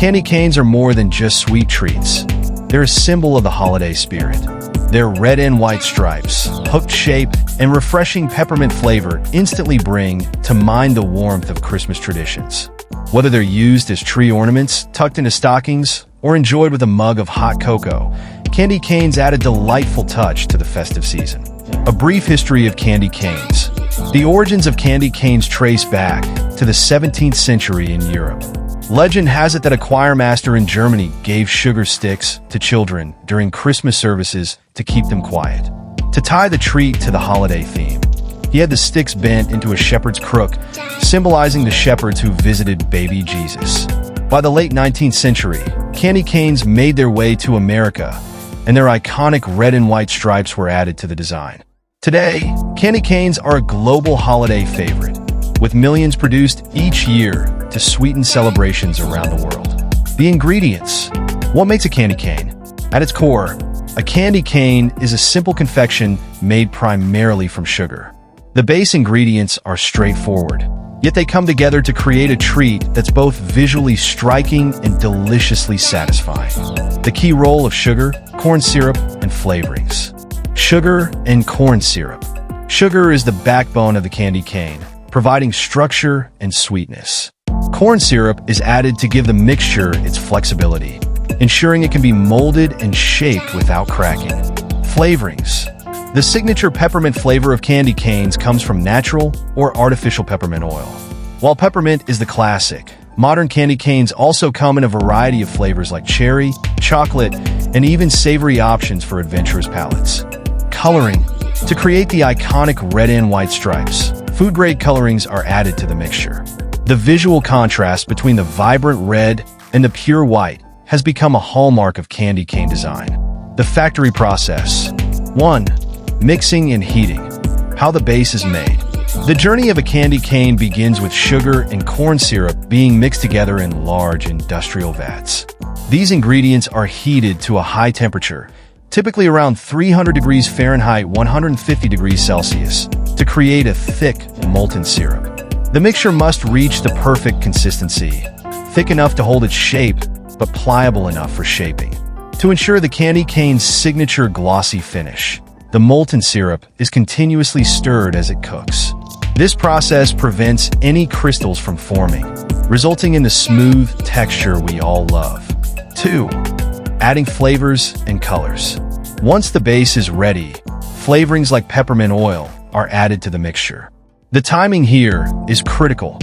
Candy canes are more than just sweet treats. They're a symbol of the holiday spirit. Their red and white stripes, hooked shape, and refreshing peppermint flavor instantly bring to mind the warmth of Christmas traditions. Whether they're used as tree ornaments, tucked into stockings, or enjoyed with a mug of hot cocoa, candy canes add a delightful touch to the festive season. A brief history of candy canes. The origins of candy canes trace back to the 17th century in Europe. Legend has it that a choirmaster in Germany gave sugar sticks to children during Christmas services to keep them quiet. To tie the treat to the holiday theme, he had the sticks bent into a shepherd's crook, symbolizing the shepherds who visited baby Jesus. By the late 19th century, candy canes made their way to America, and their iconic red and white stripes were added to the design. Today, candy canes are a global holiday favorite, with millions produced each year to sweeten celebrations around the world. The ingredients. What makes a candy cane? At its core, a candy cane is a simple confection made primarily from sugar. The base ingredients are straightforward, yet they come together to create a treat that's both visually striking and deliciously satisfying. The key role of sugar, corn syrup, and flavorings. Sugar and corn syrup. Sugar is the backbone of the candy cane, providing structure and sweetness. Corn syrup is added to give the mixture its flexibility, ensuring it can be molded and shaped without cracking. Flavorings. The signature peppermint flavor of candy canes comes from natural or artificial peppermint oil. While peppermint is the classic, modern candy canes also come in a variety of flavors like cherry, chocolate, and even savory options for adventurous palates. Coloring. To create the iconic red and white stripes, food-grade colorings are added to the mixture. The visual contrast between the vibrant red and the pure white has become a hallmark of candy cane design. The factory process. 1. Mixing and heating. How the base is made. The journey of a candy cane begins with sugar and corn syrup being mixed together in large industrial vats. These ingredients are heated to a high temperature, typically around 300 degrees Fahrenheit, 150 degrees Celsius, to create a thick, molten syrup. The mixture must reach the perfect consistency, thick enough to hold its shape, but pliable enough for shaping. To ensure the candy cane's signature glossy finish, the molten syrup is continuously stirred as it cooks. This process prevents any crystals from forming, resulting in the smooth texture we all love. 2. Adding flavors and colors. Once the base is ready, flavorings like peppermint oil are added to the mixture. The timing here is critical.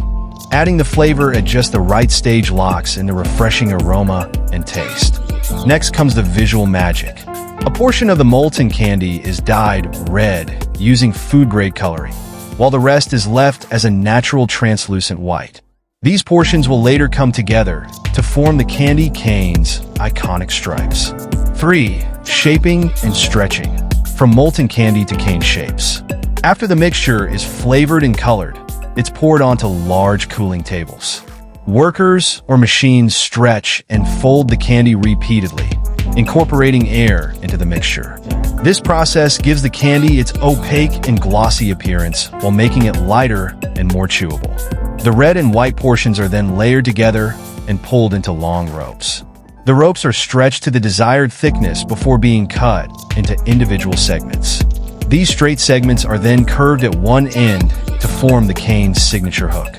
Adding the flavor at just the right stage locks in the refreshing aroma and taste. Next comes the visual magic. A portion of the molten candy is dyed red using food-grade coloring, while the rest is left as a natural translucent white. These portions will later come together to form the candy cane's iconic stripes. 3. Shaping and stretching. From molten candy to cane shapes. After the mixture is flavored and colored, it's poured onto large cooling tables. Workers or machines stretch and fold the candy repeatedly, incorporating air into the mixture. This process gives the candy its opaque and glossy appearance while making it lighter and more chewable. The red and white portions are then layered together and pulled into long ropes. The ropes are stretched to the desired thickness before being cut into individual segments. These straight segments are then curved at one end to form the cane's signature hook.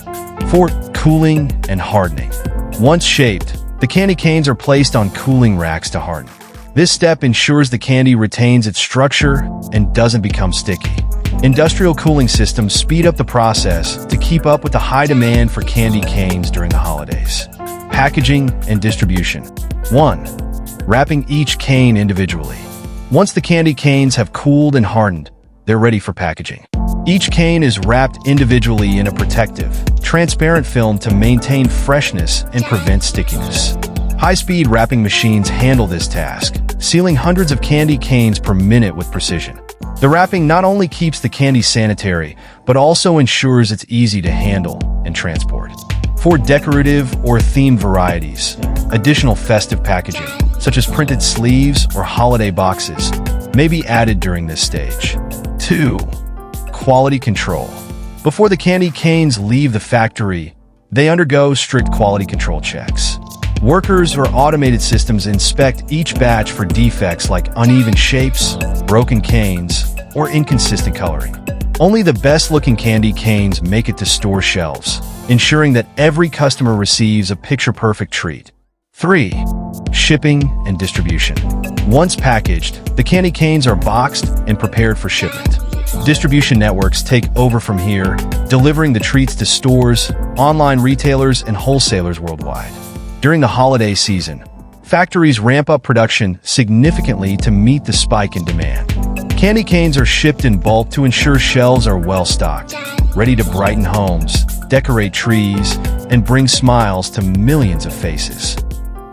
4. Cooling and hardening. Once shaped, the candy canes are placed on cooling racks to harden. This step ensures the candy retains its structure and doesn't become sticky. Industrial cooling systems speed up the process to keep up with the high demand for candy canes during the holidays. Packaging and distribution. 1. Wrapping each cane individually. Once the candy canes have cooled and hardened, they're ready for packaging. Each cane is wrapped individually in a protective, transparent film to maintain freshness and prevent stickiness. High-speed wrapping machines handle this task, sealing hundreds of candy canes per minute with precision. The wrapping not only keeps the candy sanitary, but also ensures it's easy to handle and transport. For decorative or themed varieties, additional festive packaging, such as printed sleeves or holiday boxes, may be added during this stage. 2. Quality control. Before the candy canes leave the factory, they undergo strict quality control checks. Workers or automated systems inspect each batch for defects like uneven shapes, broken canes, or inconsistent coloring. Only the best-looking candy canes make it to store shelves, ensuring that every customer receives a picture-perfect treat. 3. Shipping and distribution. Once packaged, the candy canes are boxed and prepared for shipment. Distribution networks take over from here, delivering the treats to stores, online retailers, and wholesalers worldwide. During the holiday season, factories ramp up production significantly to meet the spike in demand. Candy canes are shipped in bulk to ensure shelves are well stocked, ready to brighten homes, decorate trees, and bring smiles to millions of faces.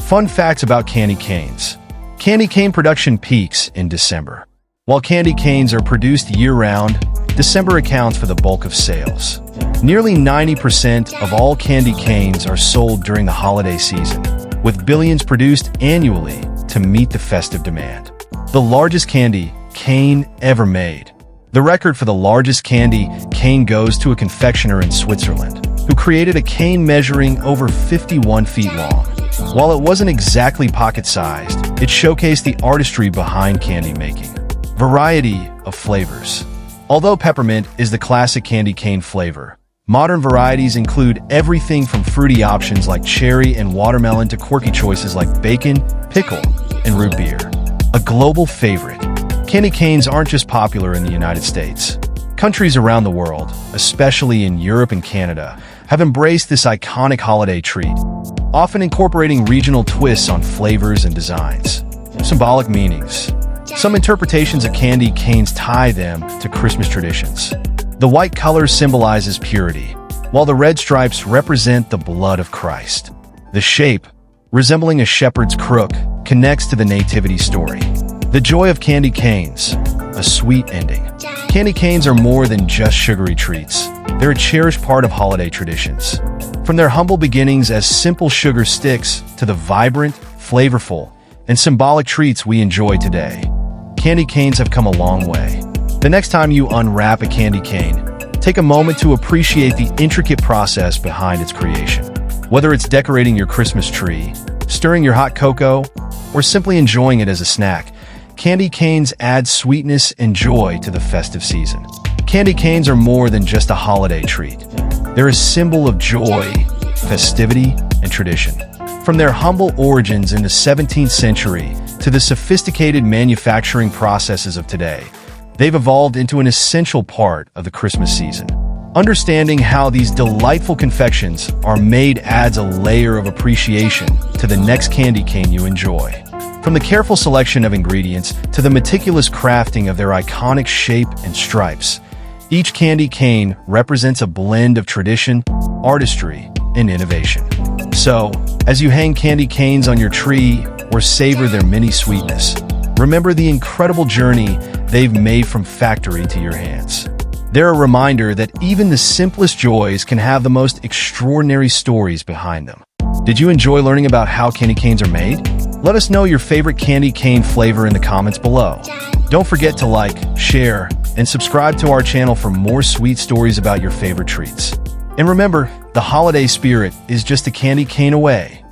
Fun facts about candy canes. Candy cane production peaks in December. While candy canes are produced year-round, December accounts for the bulk of sales. Nearly 90% of all candy canes are sold during the holiday season, with billions produced annually to meet the festive demand. The largest candy cane ever made. The record for the largest candy cane goes to a confectioner in Switzerland, who created a cane measuring over 51 feet long. While it wasn't exactly pocket-sized, it showcased the artistry behind candy making. Variety of flavors. Although peppermint is the classic candy cane flavor, modern varieties include everything from fruity options like cherry and watermelon to quirky choices like bacon, pickle, and root beer. A global favorite, candy canes aren't just popular in the United States. Countries around the world, especially in Europe and Canada, have embraced this iconic holiday treat, often incorporating regional twists on flavors and designs. Symbolic meanings. Some interpretations of candy canes tie them to Christmas traditions. The white color symbolizes purity, while the red stripes represent the blood of Christ. The shape, resembling a shepherd's crook, connects to the nativity story. The joy of candy canes, a sweet ending. Candy canes are more than just sugary treats. They're a cherished part of holiday traditions. From their humble beginnings as simple sugar sticks to the vibrant, flavorful, and symbolic treats we enjoy today, candy canes have come a long way. The next time you unwrap a candy cane, take a moment to appreciate the intricate process behind its creation. Whether it's decorating your Christmas tree, stirring your hot cocoa, or simply enjoying it as a snack, candy canes add sweetness and joy to the festive season. Candy canes are more than just a holiday treat. They're a symbol of joy, festivity, and tradition. From their humble origins in the 17th century to the sophisticated manufacturing processes of today, they've evolved into an essential part of the Christmas season. Understanding how these delightful confections are made adds a layer of appreciation to the next candy cane you enjoy. From the careful selection of ingredients to the meticulous crafting of their iconic shape and stripes, each candy cane represents a blend of tradition, artistry, and innovation. So, as you hang candy canes on your tree or savor their mini sweetness, remember the incredible journey they've made from factory to your hands. They're a reminder that even the simplest joys can have the most extraordinary stories behind them. Did you enjoy learning about how candy canes are made? Let us know your favorite candy cane flavor in the comments below. Don't forget to like, share, and subscribe to our channel for more sweet stories about your favorite treats. And remember, the holiday spirit is just a candy cane away.